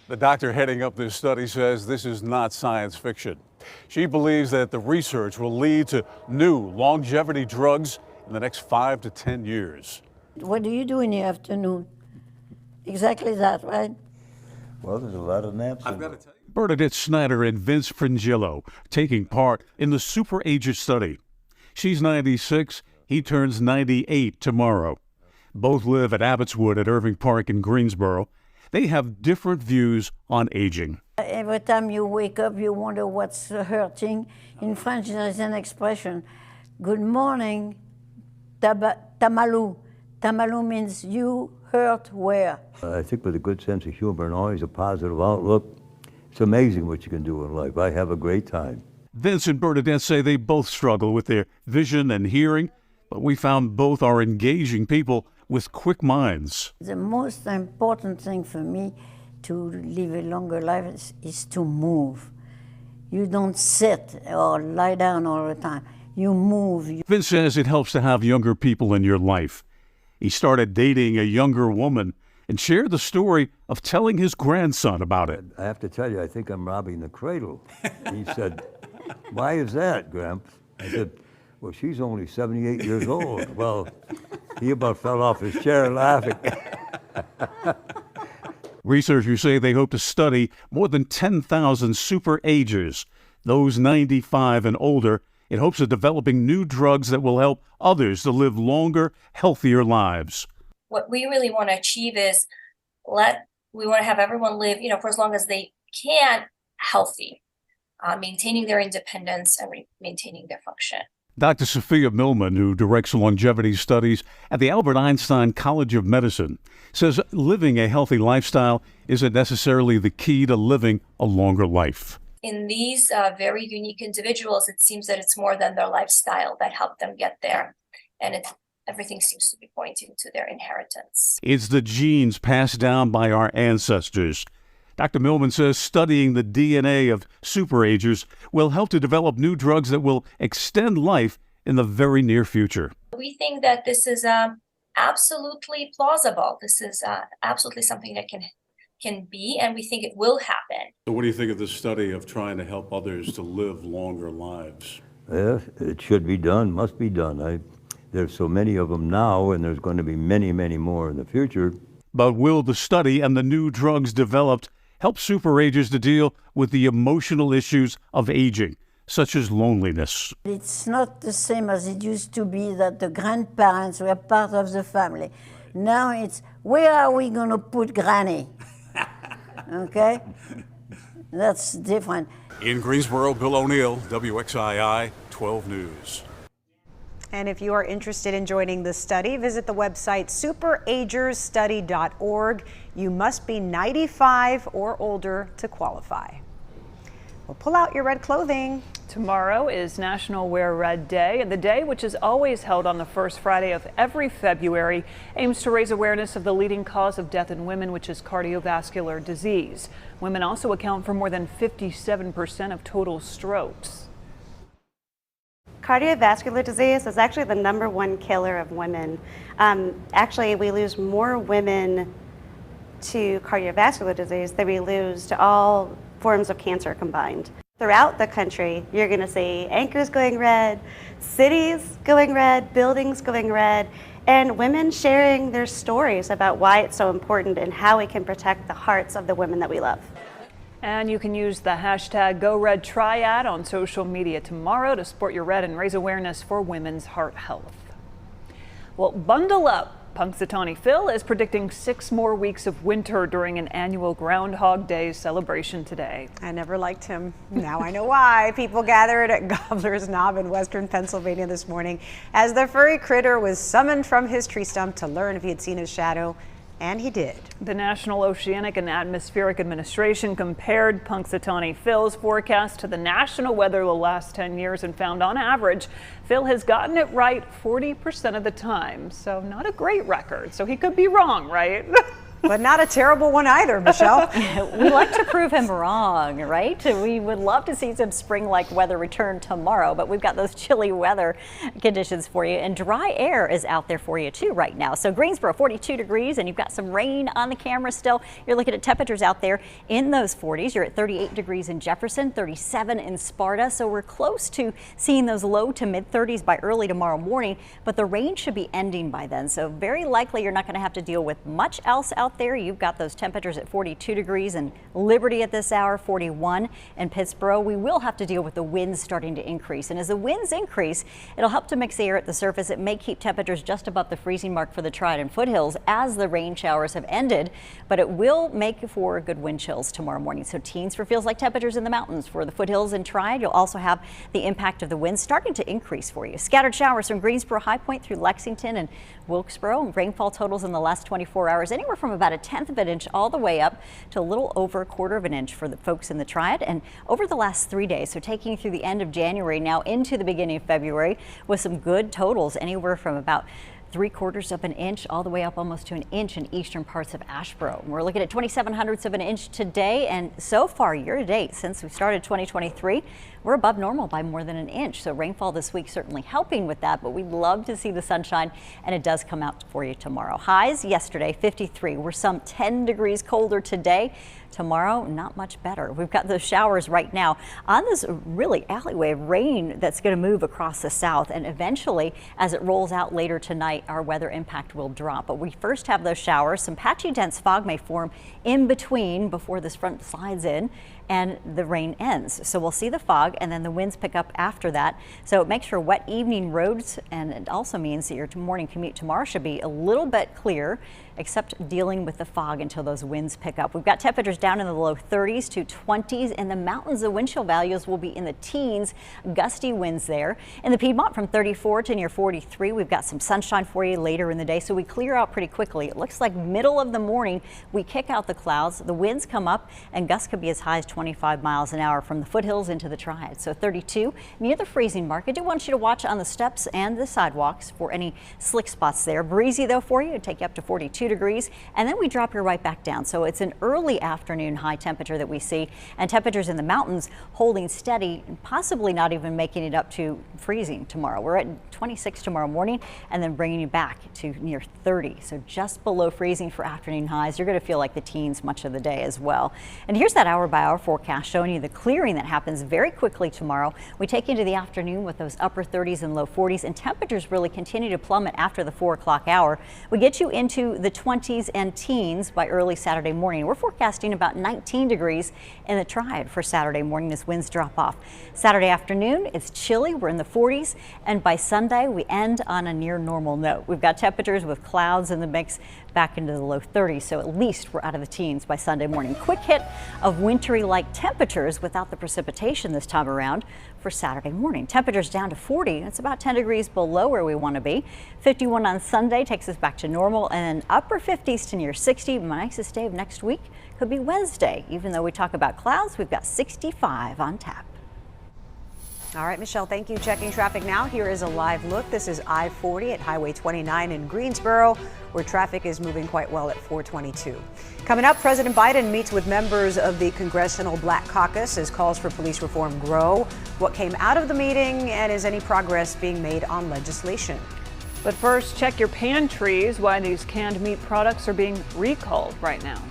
The doctor heading up this study says this is not science fiction. She believes that the research will lead to new longevity drugs in the next 5 to 10 years. What do you do in the afternoon? Exactly that, right? Well, there's a lot of naps. I've got to tell you. Bernadette Snyder and Vince Frangillo taking part in the Super Ager study. She's 96, he turns 98 tomorrow. Both live at Abbotswood at Irving Park in Greensboro. They have different views on aging. Every time you wake up, you wonder what's hurting. In French, there's an expression, good morning, tamalou. Tamalou means you hurt where? I think with a good sense of humor and always a positive outlook, it's amazing what you can do in life. I have a great time. Vince and Bernadette say they both struggle with their vision and hearing, but we found both are engaging people with quick minds. The most important thing for me to live a longer life is to move. You don't sit or lie down all the time. You move. Vince says it helps to have younger people in your life. He started dating a younger woman and shared the story of telling his grandson about it. I have to tell you, I think I'm robbing the cradle. He said, "Why is that, Gramps?" I said, "Well, she's only 78 years old." Well, he about fell off his chair laughing. Researchers say they hope to study more than 10,000 super agers, those 95 and older, in hopes of developing new drugs that will help others to live longer, healthier lives. What we really want to achieve is we want to have everyone live, for as long as they can, healthy, maintaining their independence and maintaining their function. Dr. Sophia Millman, who directs longevity studies at the Albert Einstein College of Medicine, says living a healthy lifestyle isn't necessarily the key to living a longer life. In these very unique individuals, it seems that it's more than their lifestyle that helped them get there. And everything seems to be pointing to their inheritance. It's the genes passed down by our ancestors. Dr. Millman says studying the DNA of superagers will help to develop new drugs that will extend life in the very near future. We think that this is absolutely plausible. This is absolutely something that can be, and we think it will happen. So what do you think of the study of trying to help others to live longer lives? Yeah, it should be done, must be done. There's so many of them now, and there's going to be many, many more in the future. But will the study and the new drugs developed help superagers to deal with the emotional issues of aging, such as loneliness? It's not the same as it used to be that the grandparents were part of the family. Now it's, where are we going to put Granny? Okay? That's different. In Greensboro, Bill O'Neill, WXII 12 News. And if you are interested in joining the study, visit the website superagersstudy.org. You must be 95 or older to qualify. Well, pull out your red clothing. Tomorrow is National Wear Red Day, and the day, which is always held on the first Friday of every February, aims to raise awareness of the leading cause of death in women, which is cardiovascular disease. Women also account for more than 57% of total strokes. Cardiovascular disease is actually the #1 killer of women. Actually, we lose more women to cardiovascular disease than we lose to all forms of cancer combined. Throughout the country, you're going to see anchors going red, cities going red, buildings going red, and women sharing their stories about why it's so important and how we can protect the hearts of the women that we love. And you can use the hashtag #GoRedTriad on social media tomorrow to sport your red and raise awareness for women's heart health. Well, bundle up. Punxsutawney Phil is predicting 6 more weeks of winter during an annual Groundhog Day celebration today. I never liked him. Now I know why. People gathered at Gobbler's Knob in western Pennsylvania this morning as the furry critter was summoned from his tree stump to learn if he had seen his shadow. And he did. The National Oceanic and Atmospheric Administration compared Punxsutawney Phil's forecast to the national weather the last 10 years and found on average, Phil has gotten it right 40% of the time. So not a great record. So he could be wrong, right? But not a terrible one either, Michelle. We like to prove him wrong, right? We would love to see some spring-like weather return tomorrow, but we've got those chilly weather conditions for you, and dry air is out there for you too right now. So Greensboro, 42 degrees, and you've got some rain on the camera still. You're looking at temperatures out there in those 40s. You're at 38 degrees in Jefferson, 37 in Sparta. So we're close to seeing those low to mid 30s by early tomorrow morning, but the rain should be ending by then. So very likely you're not going to have to deal with much else out there. You've got those temperatures at 42 degrees in Liberty at this hour, 41 in Pittsboro. We will have to deal with the winds starting to increase. And as the winds increase, it'll help to mix the air at the surface. It may keep temperatures just above the freezing mark for the Trident foothills as the rain showers have ended, but it will make for good wind chills tomorrow morning. So teens for feels like temperatures in the mountains for the foothills and Triad. You'll also have the impact of the winds starting to increase for you. Scattered showers from Greensboro, High Point through Lexington and Wilkesboro. Rainfall totals in the last 24 hours anywhere from about 1/10 of an inch all the way up to a little over 1/4 of an inch for the folks in the Triad. And over the last 3 days, so taking you through the end of January now into the beginning of February with some good totals anywhere from about 3/4 of an inch all the way up almost to an inch in eastern parts of Asheboro. We're looking at 27/100 of an inch today, and so far year to date since we started 2023, we're above normal by more than an inch. So rainfall this week certainly helping with that, but we'd love to see the sunshine, and it does come out for you tomorrow. Highs yesterday 53. We're some 10 degrees colder today. Tomorrow, not much better. We've got those showers right now on this really alleyway of rain that's going to move across the south, and eventually as it rolls out later tonight, our weather impact will drop. But we first have those showers. Some patchy dense fog may form in between before this front slides in and the rain ends. So we'll see the fog and then the winds pick up after that. So it makes for wet evening roads, and it also means that your morning commute tomorrow should be a little bit clear, except dealing with the fog until those winds pick up. We've got temperatures down in the low 30s to 20s. In the mountains, the wind chill values will be in the teens, gusty winds there. In the Piedmont from 34 to near 43, we've got some sunshine for you later in the day, so we clear out pretty quickly. It looks like middle of the morning, we kick out the clouds, the winds come up, and gusts could be as high as 25 miles an hour from the foothills into the Triad. So 32 near the freezing mark. I do want you to watch on the steps and the sidewalks for any slick spots there. Breezy though for you, it'd take you up to 42 degrees, and then we drop you right back down. So it's an early afternoon high temperature that we see, and temperatures in the mountains holding steady, possibly not even making it up to freezing tomorrow. We're at 26 tomorrow morning and then bringing you back to near 30. So just below freezing for afternoon highs. You're going to feel like the teens much of the day as well. And here's that hour by hour forecast showing you the clearing that happens very quickly tomorrow. We take you into the afternoon with those upper 30s and low 40s, and temperatures really continue to plummet after the 4 o'clock hour. We get you into the 20s and teens by early Saturday morning. We're forecasting about 19 degrees in the Triad for Saturday morning as winds drop off. Saturday afternoon, it's chilly. We're in the 40s, and by Sunday, we end on a near normal note. We've got temperatures with clouds in the mix back into the low 30s, so at least we're out of the teens by Sunday morning. Quick hit of wintry-like temperatures without the precipitation this time around for Saturday morning. Temperatures down to 40. It's about 10 degrees below where we want to be. 51 on Sunday takes us back to normal, and upper 50s to near 60. My nicest day of next week could be Wednesday. Even though we talk about clouds, we've got 65 on tap. All right, Michelle, thank you. Checking traffic now. Here is a live look. This is I-40 at Highway 29 in Greensboro, where traffic is moving quite well at 422. Coming up, President Biden meets with members of the Congressional Black Caucus as calls for police reform grow. What came out of the meeting, and is any progress being made on legislation? But first, check your pantries why these canned meat products are being recalled right now.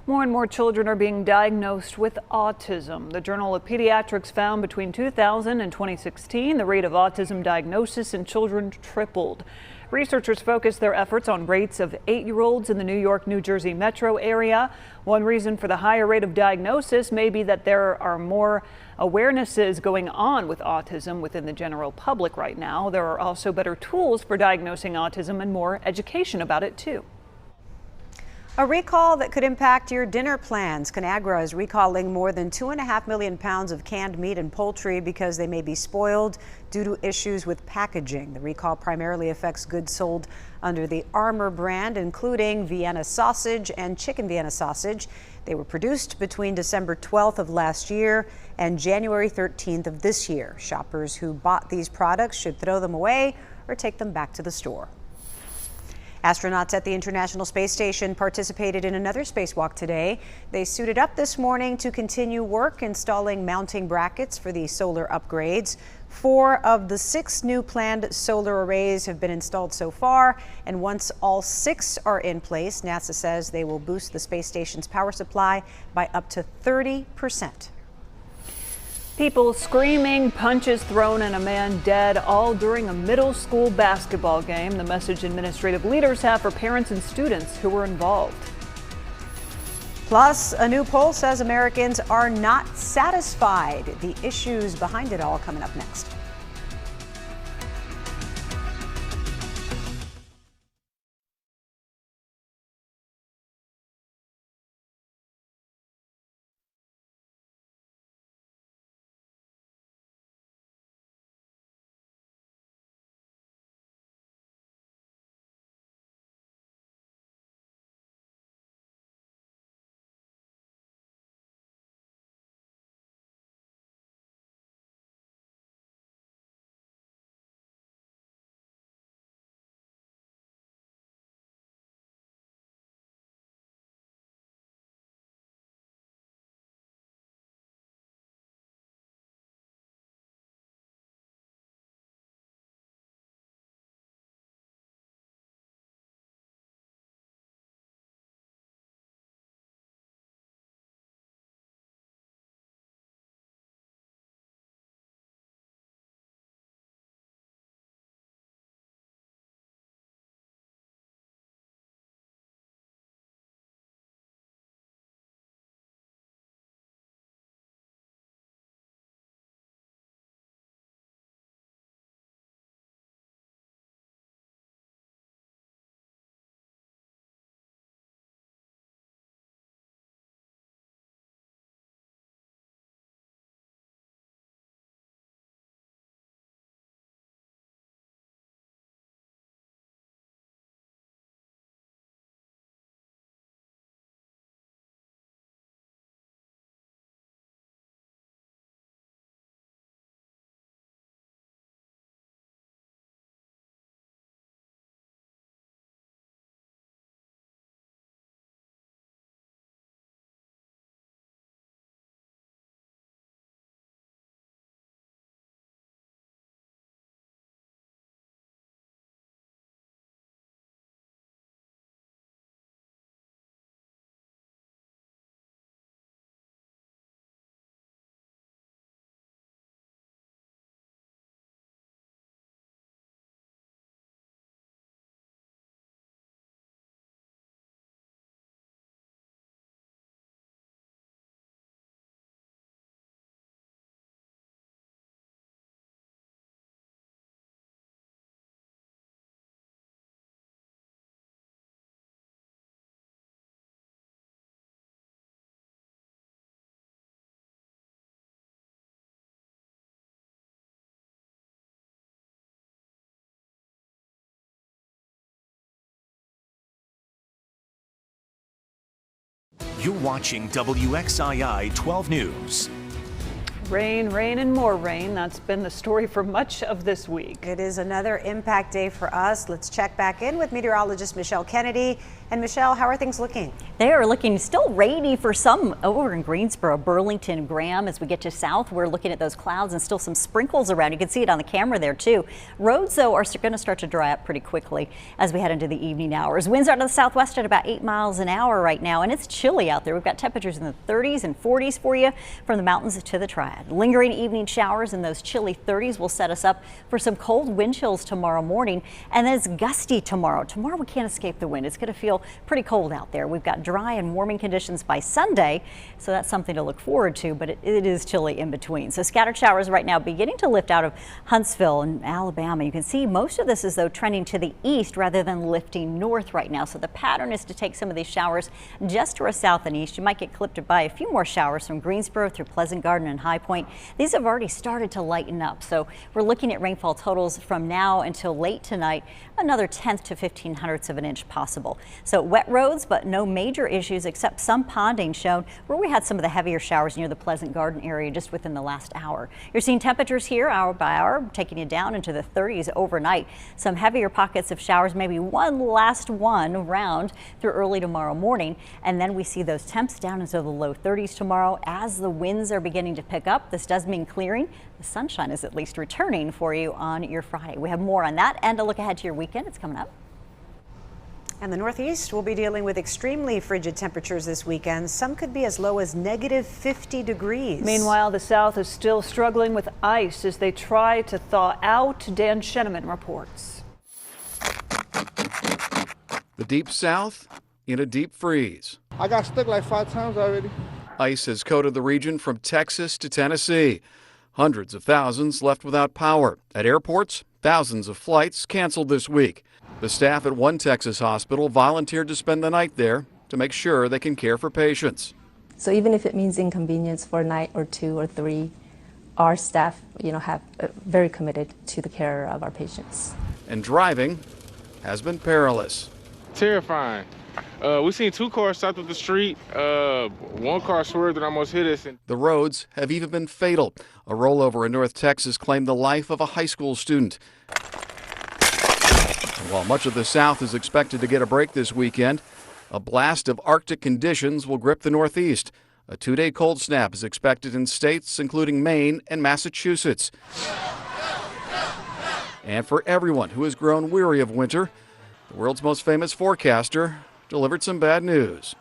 More and more children are being diagnosed with autism. The Journal of Pediatrics found between 2000 and 2016, the rate of autism diagnosis in children tripled. Researchers focused their efforts on rates of 8-year-olds in the New York, New Jersey metro area. One reason for the higher rate of diagnosis may be that there are more awarenesses going on with autism within the general public right now. There are also better tools for diagnosing autism and more education about it too. A recall that could impact your dinner plans. Conagra is recalling more than 2.5 million pounds of canned meat and poultry because they may be spoiled due to issues with packaging. The recall primarily affects goods sold under the Armour brand, including Vienna sausage and chicken Vienna sausage. They were produced between December 12th of last year and January 13th of this year. Shoppers who bought these products should throw them away or take them back to the store. Astronauts at the International Space Station participated in another spacewalk today. They suited up this morning to continue work installing mounting brackets for the solar upgrades. 4 of the 6 new planned solar arrays have been installed so far, and once all 6 are in place, NASA says they will boost the space station's power supply by up to 30%. People screaming, punches thrown, and a man dead, all during a middle school basketball game. The message administrative leaders have for parents and students who were involved. Plus, a new poll says Americans are not satisfied. The issues behind it all coming up next. You're watching WXII 12 News. Rain, rain, and more rain. That's been the story for much of this week. It is another impact day for us. Let's check back in with meteorologist Michelle Kennedy. And Michelle, how are things looking? They are looking still rainy for some over in Greensboro, Burlington, Graham. As we get to south, we're looking at those clouds and still some sprinkles around. You can see it on the camera there too. Roads, though, are going to start to dry up pretty quickly as we head into the evening hours. Winds out of the southwest at about 8 miles an hour right now, and it's chilly out there. We've got temperatures in the 30s and 40s for you from the mountains to the Triad. Lingering evening showers in those chilly 30s will set us up for some cold wind chills tomorrow morning, and then it's gusty tomorrow. Tomorrow we can't escape the wind. It's going to feel pretty cold out there. We've got dry and warming conditions by Sunday, so that's something to look forward to, but it is chilly in between. So scattered showers right now beginning to lift out of Huntsville and Alabama. You can see most of this is though trending to the east rather than lifting north right now. So the pattern is to take some of these showers just to our south and east. You might get clipped by a few more showers from Greensboro through Pleasant Garden and High Point. These have already started to lighten up. So we're looking at rainfall totals from now until late tonight, another 1/10 to 1/1500ths of an inch possible. So wet roads, but no major issues except some ponding shown where we had some of the heavier showers near the Pleasant Garden area just within the last hour. You're seeing temperatures here hour by hour, taking you down into the 30s overnight. Some heavier pockets of showers, maybe one last one around through early tomorrow morning. And then we see those temps down into the low 30s tomorrow as the winds are beginning to pick up. This does mean clearing. The sunshine is at least returning for you on your Friday. We have more on that and a look ahead to your weekend. It's coming up. And the Northeast will be dealing with extremely frigid temperatures this weekend. Some could be as low as negative 50 degrees. Meanwhile, the South is still struggling with ice as they try to thaw out. Dan Sheneman reports. The Deep South in a deep freeze. I got stuck like 5 times already. Ice has coated the region from Texas to Tennessee. Hundreds of thousands left without power. At airports, thousands of flights canceled this week. The staff at one Texas hospital volunteered to spend the night there to make sure they can care for patients. So even if it means inconvenience for a night or 2 or 3, our staff, have very committed to the care of our patients. And driving has been perilous. Terrifying. We seen 2 cars stopped at the street. One car swerved and almost hit us. The roads have even been fatal. A rollover in North Texas claimed the life of a high school student. And while much of the South is expected to get a break this weekend, a blast of Arctic conditions will grip the Northeast. A 2-day cold snap is expected in states including Maine and Massachusetts. And for everyone who has grown weary of winter, the world's most famous forecaster delivered some bad news.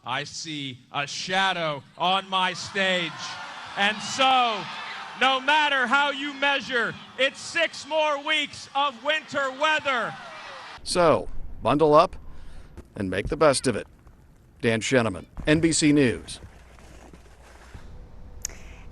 I see a shadow on my stage. And so, no matter how you measure, it's 6 more weeks of winter weather. So, bundle up and make the best of it. Dan Sheneman, NBC News.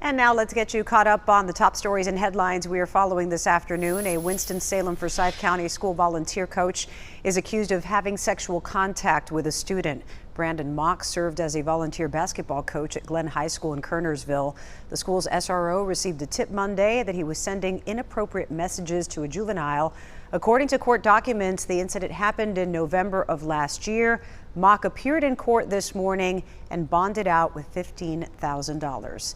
And now let's get you caught up on the top stories and headlines we are following this afternoon. A Winston-Salem Forsyth County school volunteer coach is accused of having sexual contact with a student. Brandon Mock served as a volunteer basketball coach at Glen High School in Kernersville. The school's SRO received a tip Monday that he was sending inappropriate messages to a juvenile. According to court documents, the incident happened in November of last year. Mock appeared in court this morning and bonded out with $15,000.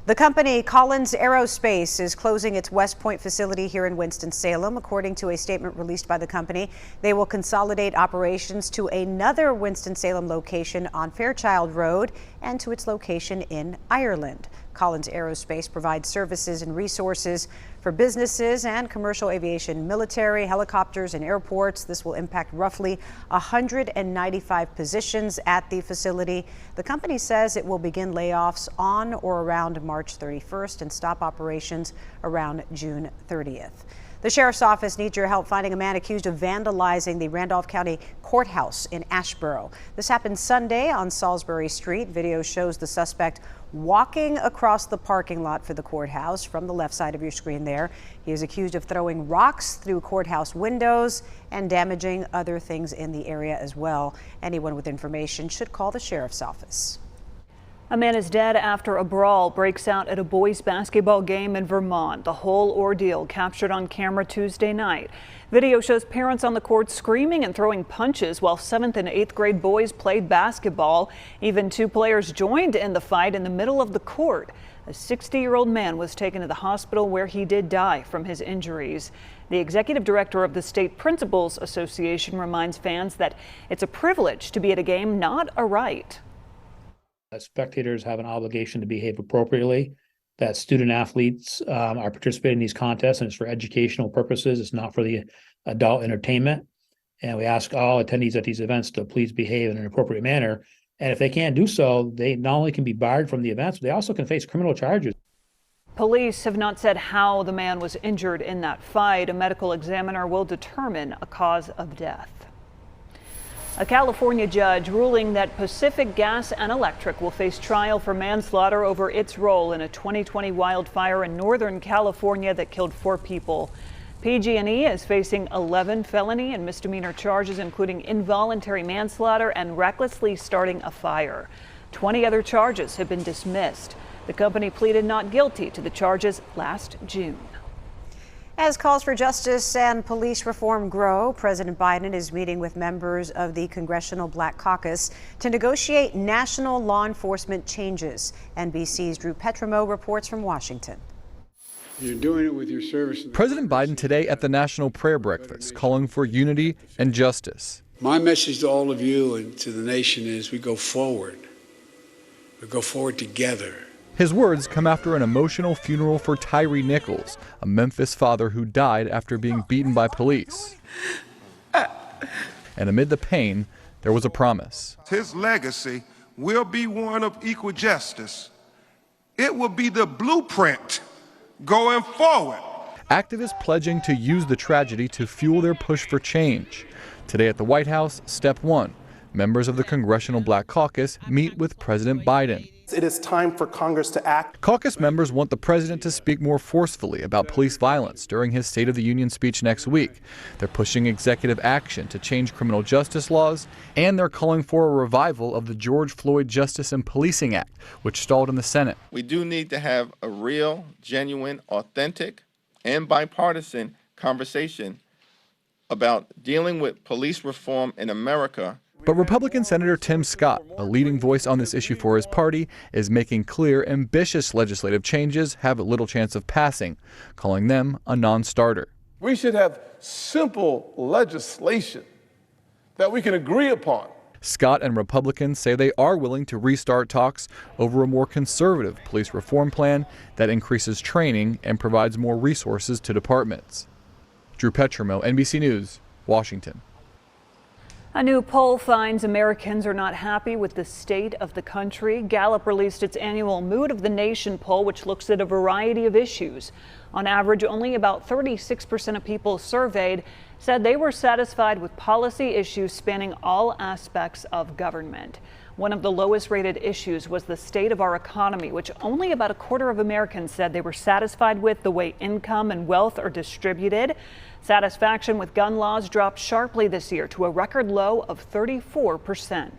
The company Collins Aerospace is closing its West Point facility here in Winston-Salem. According to a statement released by the company, they will consolidate operations to another Winston-Salem location on Fairchild Road and to its location in Ireland. Collins Aerospace provides services and resources for businesses and commercial aviation, military, helicopters, and airports. This will impact roughly 195 positions at the facility. The company says it will begin layoffs on or around March 31st and stop operations around June 30th. The sheriff's office needs your help finding a man accused of vandalizing the Randolph County Courthouse in Asheboro. This happened Sunday on Salisbury Street. Video shows the suspect walking across the parking lot for the courthouse from the left side of your screen there. He is accused of throwing rocks through courthouse windows and damaging other things in the area as well. Anyone with information should call the sheriff's office. A man is dead after a brawl breaks out at a boys' basketball game in Vermont. The whole ordeal captured on camera Tuesday night. Video shows parents on the court screaming and throwing punches while 7th and 8th grade boys played basketball. Even 2 players joined in the fight in the middle of the court. A 60-year-old man was taken to the hospital where he did die from his injuries. The executive director of the State Principals Association reminds fans that it's a privilege to be at a game, not a right. Spectators have an obligation to behave appropriately, that student athletes are participating in these contests and it's for educational purposes. It's not for the adult entertainment. And we ask all attendees at these events to please behave in an appropriate manner. And if they can't do so, they not only can be barred from the events, but they also can face criminal charges. Police have not said how the man was injured in that fight. A medical examiner will determine a cause of death. A California judge ruling that Pacific Gas and Electric will face trial for manslaughter over its role in a 2020 wildfire in Northern California that killed 4 people. PG&E is facing 11 felony and misdemeanor charges, including involuntary manslaughter and recklessly starting a fire. 20 other charges have been dismissed. The company pleaded not guilty to the charges last June. As calls for justice and police reform grow, President Biden is meeting with members of the Congressional Black Caucus to negotiate national law enforcement changes. NBC's Drew Petrimo reports from Washington. You're doing it with your service. President Biden today at the National Prayer Breakfast calling for unity and justice. My message to all of you and to the nation is we go forward. We go forward together. His words come after an emotional funeral for Tyree Nichols, a Memphis father who died after being beaten by police. And amid the pain, there was a promise. His legacy will be one of equal justice. It will be the blueprint going forward. Activists pledging to use the tragedy to fuel their push for change. Today at the White House, step 1. Members of the Congressional Black Caucus meet with President Biden. It is time for Congress to act. Caucus members want the president to speak more forcefully about police violence during his State of the Union speech next week. They're pushing executive action to change criminal justice laws, and they're calling for a revival of the George Floyd Justice and Policing Act, which stalled in the Senate. We do need to have a real, genuine, authentic, and bipartisan conversation about dealing with police reform in America. But Republican Senator Tim Scott, a leading voice on this issue for his party, is making clear ambitious legislative changes have little chance of passing, calling them a non-starter. We should have simple legislation that we can agree upon. Scott and Republicans say they are willing to restart talks over a more conservative police reform plan that increases training and provides more resources to departments. Drew Petrimo, NBC News, Washington. A new poll finds Americans are not happy with the state of the country. Gallup released its annual Mood of the Nation poll, which looks at a variety of issues. On average, only about 36% of people surveyed said they were satisfied with policy issues spanning all aspects of government. One of the lowest rated issues was the state of our economy, which only about a quarter of Americans said they were satisfied with the way income and wealth are distributed. Satisfaction with gun laws dropped sharply this year to a record low of 34%.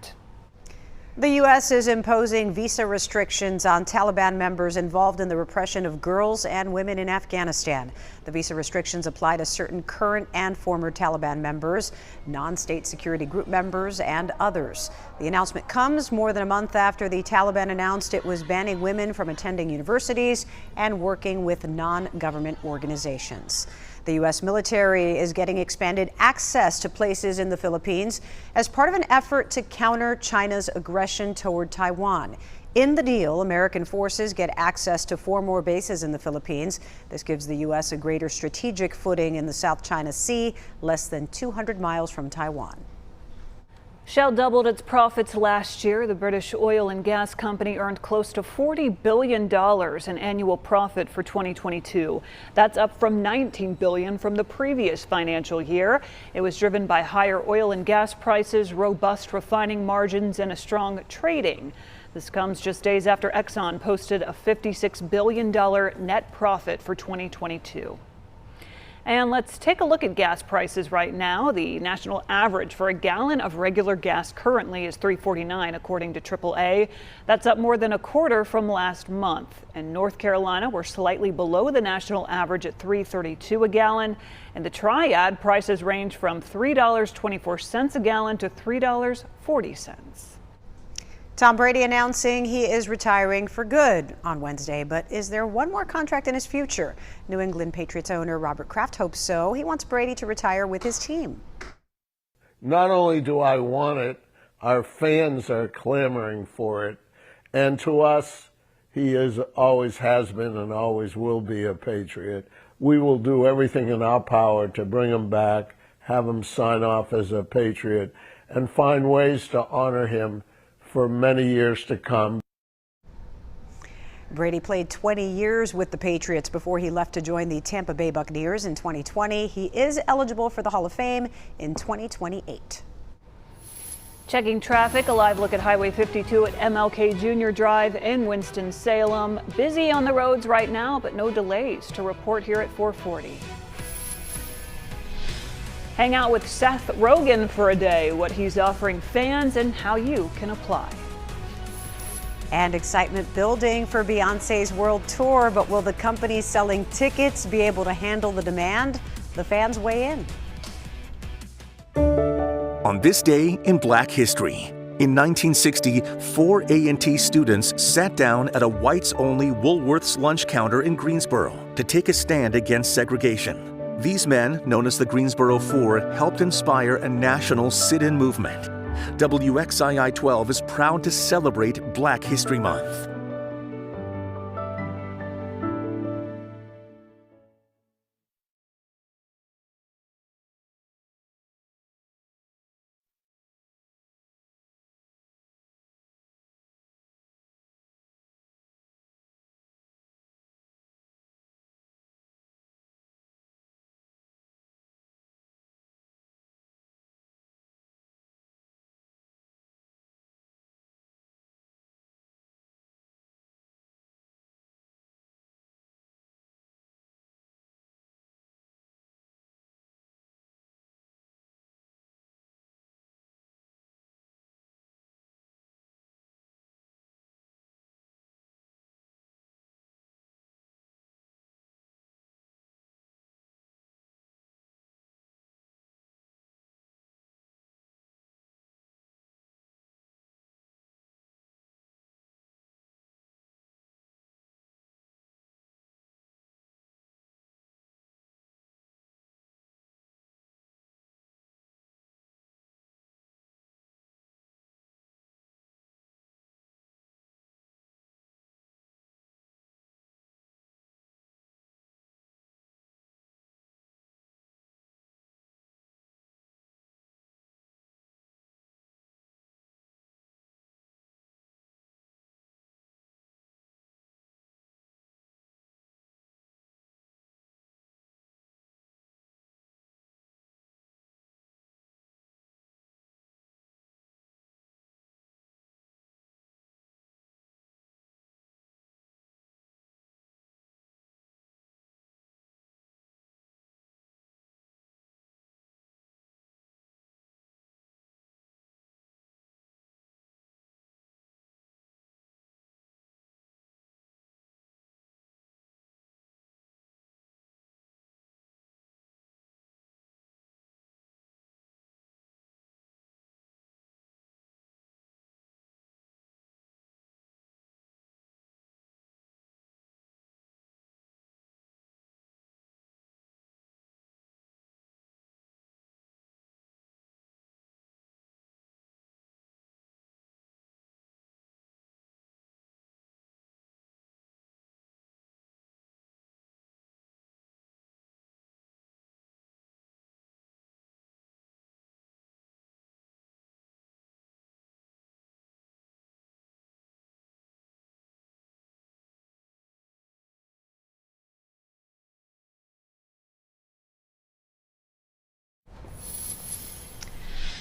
The U.S. is imposing visa restrictions on Taliban members involved in the repression of girls and women in Afghanistan. The visa restrictions apply to certain current and former Taliban members, non-state security group members, and others. The announcement comes more than a month after the Taliban announced it was banning women from attending universities and working with non-government organizations. The U.S. military is getting expanded access to places in the Philippines as part of an effort to counter China's aggression toward Taiwan. In the deal, American forces get access to 4 more bases in the Philippines. This gives the U.S. a greater strategic footing in the South China Sea, less than 200 miles from Taiwan. Shell doubled its profits last year. The British oil and gas company earned close to $40 billion in annual profit for 2022. That's up from $19 billion from the previous financial year. It was driven by higher oil and gas prices, robust refining margins, and a strong trading. This comes just days after Exxon posted a $56 billion net profit for 2022. And let's take a look at gas prices right now. The national average for a gallon of regular gas currently is $3.49, according to AAA. That's up more than a quarter from last month. In North Carolina, we're slightly below the national average at $3.32 a gallon. In the Triad, prices range from $3.24 a gallon to $3.40. Tom Brady announcing he is retiring for good on Wednesday, but is there one more contract in his future? New England Patriots owner Robert Kraft hopes so. He wants Brady to retire with his team. Not only do I want it, our fans are clamoring for it. And to us, he always has been and always will be a Patriot. We will do everything in our power to bring him back, have him sign off as a Patriot, and find ways to honor him for many years to come. Brady played 20 years with the Patriots before he left to join the Tampa Bay Buccaneers in 2020. He is eligible for the Hall of Fame in 2028. Checking traffic, a live look at Highway 52 at MLK Jr. Drive in Winston-Salem. Busy on the roads right now, but no delays to report here at 440. Hang out with Seth Rogen for a day, what he's offering fans and how you can apply. And excitement building for Beyoncé's world tour, but will the company selling tickets be able to handle the demand? The fans weigh in. On this day in Black history, in 1960, 4 A&T students sat down at a whites-only Woolworth's lunch counter in Greensboro to take a stand against segregation. These men, known as the Greensboro Four, helped inspire a national sit-in movement. WXII 12 is proud to celebrate Black History Month.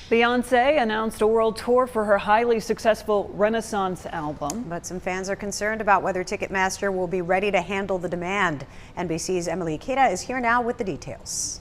Beyoncé announced a world tour for her highly successful Renaissance album. But some fans are concerned about whether Ticketmaster will be ready to handle the demand. NBC's Emily Ikeda is here now with the details.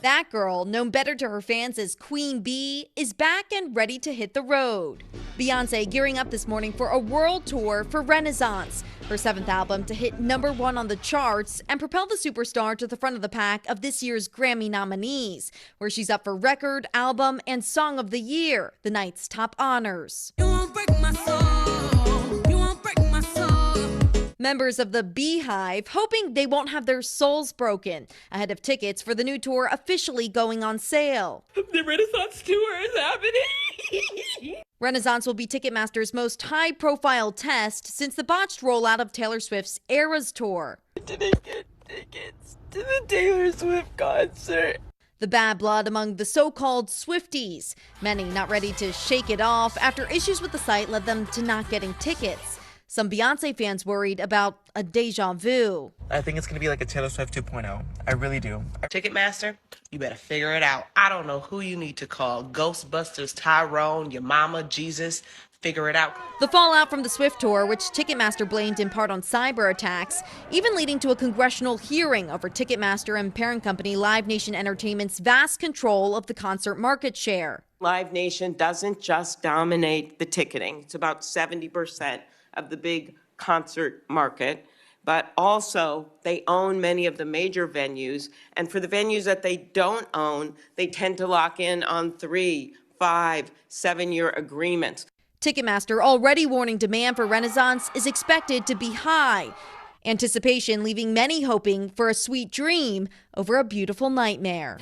That girl, known better to her fans as Queen Bee, is back and ready to hit the road. Beyoncé gearing up this morning for a world tour for Renaissance, her 7th album to hit #1 on the charts and propel the superstar to the front of the pack of this year's Grammy nominees, where she's up for Record, Album, and Song of the Year, the night's top honors. Members of the Beehive hoping they won't have their souls broken ahead of tickets for the new tour officially going on sale. The Renaissance tour is happening. Renaissance will be Ticketmaster's most high-profile test since the botched rollout of Taylor Swift's Eras Tour. Didn't get tickets to the Taylor Swift concert. The bad blood among the so-called Swifties, many not ready to shake it off after issues with the site led them to not getting tickets. Some Beyoncé fans worried about a deja vu. I think it's going to be like a Taylor Swift 2.0. I really do. Ticketmaster, you better figure it out. I don't know who you need to call. Ghostbusters, Tyrone, your mama, Jesus. Figure it out. The fallout from the Swift tour, which Ticketmaster blamed in part on cyber attacks, even leading to a congressional hearing over Ticketmaster and parent company Live Nation Entertainment's vast control of the concert market share. Live Nation doesn't just dominate the ticketing. It's about 70% of the big concert market, but also they own many of the major venues. And for the venues that they don't own, they tend to lock in on 3, 5, 7-year agreements. Ticketmaster already warning demand for Renaissance is expected to be high. Anticipation leaving many hoping for a sweet dream over a beautiful nightmare.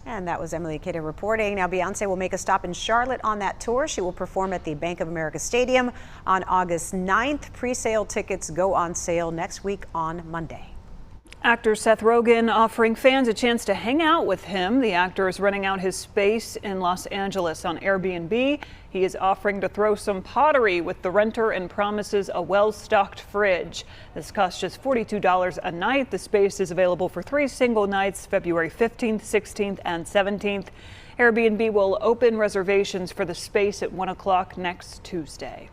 And that was Emily Ikeda reporting. Now, Beyoncé will make a stop in Charlotte on that tour. She will perform at the Bank of America Stadium on August 9th. Pre-sale tickets go on sale next week on Monday. Actor Seth Rogen offering fans a chance to hang out with him. The actor is renting out his space in Los Angeles on Airbnb. He is offering to throw some pottery with the renter and promises a well-stocked fridge. This costs just $42 a night. The space is available for 3 single nights, February 15th, 16th, and 17th. Airbnb will open reservations for the space at 1 o'clock next Tuesday.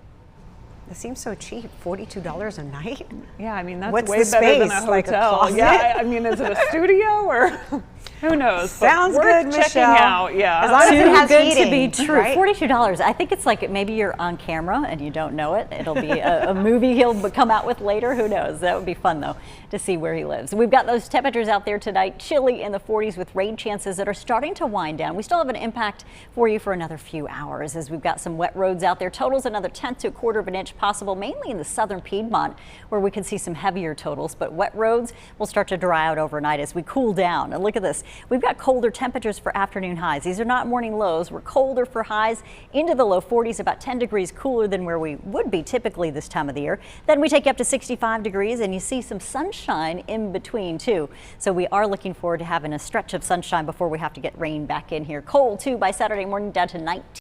It seems so cheap, $42 a night. Yeah, I mean, that's What's way the better than a space? hotel. Like a closet? Yeah, I mean, is it a studio or who knows? But Sounds worth good, checking Michelle. out. Yeah, As long as it has good heating, to be true. right? $42. I think it's like maybe you're on camera and you don't know it. It'll be a movie he'll come out with later. Who knows? That would be fun though to see where he lives. We've got those temperatures out there tonight. Chilly in the 40s with rain chances that are starting to wind down. We still have an impact for you for another few hours as we've got some wet roads out there. Totals another 1/10 to a 1/4 of an inch possible, mainly in the southern Piedmont where we can see some heavier totals. But wet roads will start to dry out overnight as we cool down. And look at this. We've got colder temperatures for afternoon highs. These are not morning lows. We're colder for highs into the low 40s, about 10 degrees cooler than where we would be typically this time of the year. Then we take you up to 65 degrees and you see some sunshine in between too. So we are looking forward to having a stretch of sunshine before we have to get rain back in here. Cold too by Saturday morning down to 19.